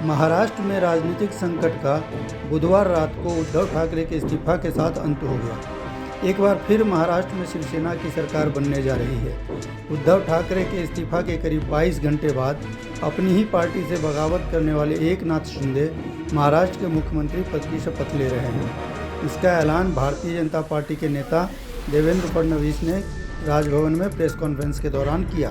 महाराष्ट्र में राजनीतिक संकट का बुधवार रात को उद्धव ठाकरे के इस्तीफा के साथ अंत हो गया। एक बार फिर महाराष्ट्र में शिवसेना की सरकार बनने जा रही है। उद्धव ठाकरे के इस्तीफा के करीब 22 घंटे बाद अपनी ही पार्टी से बगावत करने वाले एकनाथ शिंदे महाराष्ट्र के मुख्यमंत्री पद की शपथ ले रहे हैं। इसका ऐलान भारतीय जनता पार्टी के नेता देवेंद्र फडणवीस ने राजभवन में प्रेस कॉन्फ्रेंस के दौरान किया।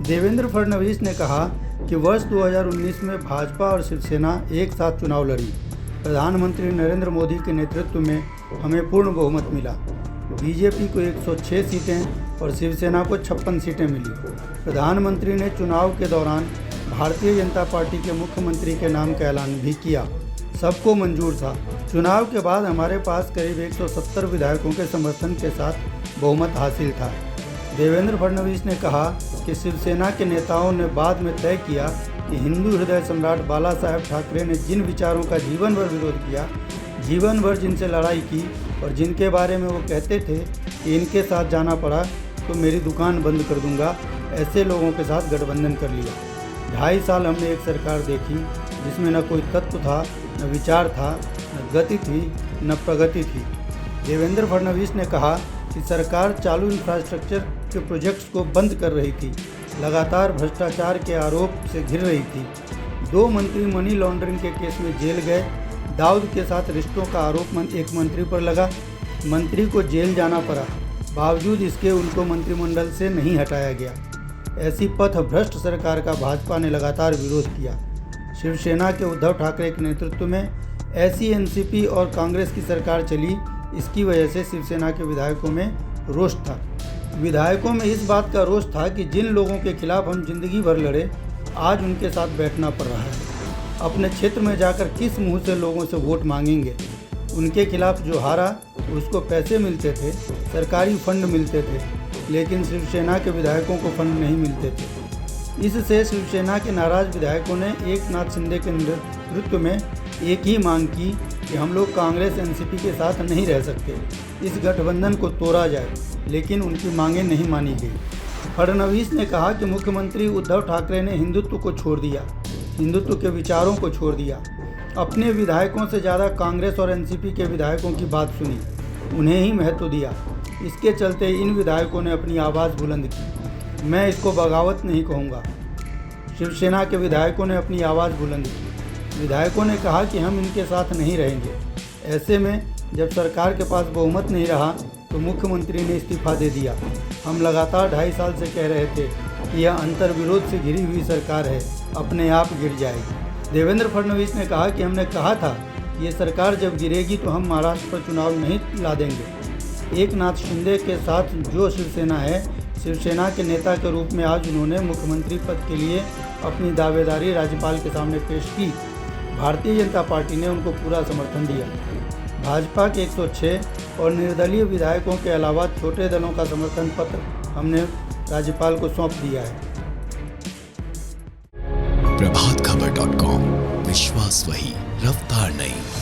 देवेंद्र फडणवीस ने कहा कि वर्ष 2019 में भाजपा और शिवसेना एक साथ चुनाव लड़ी। प्रधानमंत्री नरेंद्र मोदी के नेतृत्व में हमें पूर्ण बहुमत मिला। बीजेपी को 106 सीटें और शिवसेना को 56 सीटें मिली। प्रधानमंत्री ने चुनाव के दौरान भारतीय जनता पार्टी के मुख्यमंत्री के नाम का ऐलान भी किया। सबको मंजूर था। चुनाव के बाद हमारे पास करीब 170 विधायकों के समर्थन के साथ बहुमत हासिल था। देवेंद्र फडणवीस ने कहा कि शिवसेना के नेताओं ने बाद में तय किया कि हिंदू हृदय सम्राट बाला साहेब ठाकरे ने जिन विचारों का जीवन भर विरोध किया, जीवन भर जिनसे लड़ाई की और जिनके बारे में वो कहते थे कि इनके साथ जाना पड़ा तो मेरी दुकान बंद कर दूंगा, ऐसे लोगों के साथ गठबंधन कर लिया। 2.5 साल हमने एक सरकार देखी जिसमें न कोई तत्व था, न विचार था, न गति थी, न प्रगति थी। देवेंद्र फडणवीस ने कहा कि सरकार चालू इंफ्रास्ट्रक्चर के प्रोजेक्ट्स को बंद कर रही थी, लगातार भ्रष्टाचार के आरोप से घिर रही थी। 2 मंत्री मनी लॉन्ड्रिंग के केस में जेल गए। दाऊद के साथ रिश्तों का आरोप एक मंत्री पर लगा, मंत्री को जेल जाना पड़ा, बावजूद इसके उनको मंत्रिमंडल से नहीं हटाया गया। ऐसी पथ भ्रष्ट सरकार का भाजपा ने लगातार विरोध किया। शिवसेना के उद्धव ठाकरे के नेतृत्व में ऐसी एनसीपी और कांग्रेस की सरकार चली। इसकी वजह से शिवसेना के विधायकों में रोष था। विधायकों में इस बात का रोष था कि जिन लोगों के खिलाफ हम जिंदगी भर लड़े, आज उनके साथ बैठना पड़ रहा है। अपने क्षेत्र में जाकर किस मुंह से लोगों से वोट मांगेंगे। उनके खिलाफ जो हारा उसको पैसे मिलते थे, सरकारी फंड मिलते थे, लेकिन शिवसेना के विधायकों को फंड नहीं मिलते थे। इससे शिवसेना के नाराज विधायकों ने एकनाथ शिंदे के नेतृत्व में एक ही मांग की कि हम लोग कांग्रेस एनसीपी के साथ नहीं रह सकते, इस गठबंधन को तोड़ा जाए, लेकिन उनकी मांगें नहीं मानी गई। फडणवीस ने कहा कि मुख्यमंत्री उद्धव ठाकरे ने हिंदुत्व को छोड़ दिया, हिंदुत्व के विचारों को छोड़ दिया। अपने विधायकों से ज़्यादा कांग्रेस और एनसीपी के विधायकों की बात सुनी, उन्हें ही महत्व दिया। इसके चलते इन विधायकों ने अपनी आवाज़ बुलंद की। मैं इसको बगावत नहीं कहूँगा। शिवसेना के विधायकों ने अपनी आवाज़ बुलंद की। विधायकों ने कहा कि हम इनके साथ नहीं रहेंगे। ऐसे में जब सरकार के पास बहुमत नहीं रहा तो मुख्यमंत्री ने इस्तीफा दे दिया। हम लगातार 2.5 साल से कह रहे थे कि यह अंतर्विरोध से घिरी हुई सरकार है, अपने आप गिर जाएगी। देवेंद्र फडणवीस ने कहा कि हमने कहा था ये सरकार जब गिरेगी तो हम महाराष्ट्र पर चुनाव नहीं ला देंगे। एकनाथ शिंदे के साथ जो शिवसेना है, शिवसेना के नेता के रूप में आज उन्होंने मुख्यमंत्री पद के लिए अपनी दावेदारी राज्यपाल के सामने पेश की। भारतीय जनता पार्टी ने उनको पूरा समर्थन दिया। भाजपा के 106 और निर्दलीय विधायकों के अलावा छोटे दलों का समर्थन पत्र हमने राज्यपाल को सौंप दिया है। प्रभातखबर.com, विश्वास वही, रफ्तार नहीं।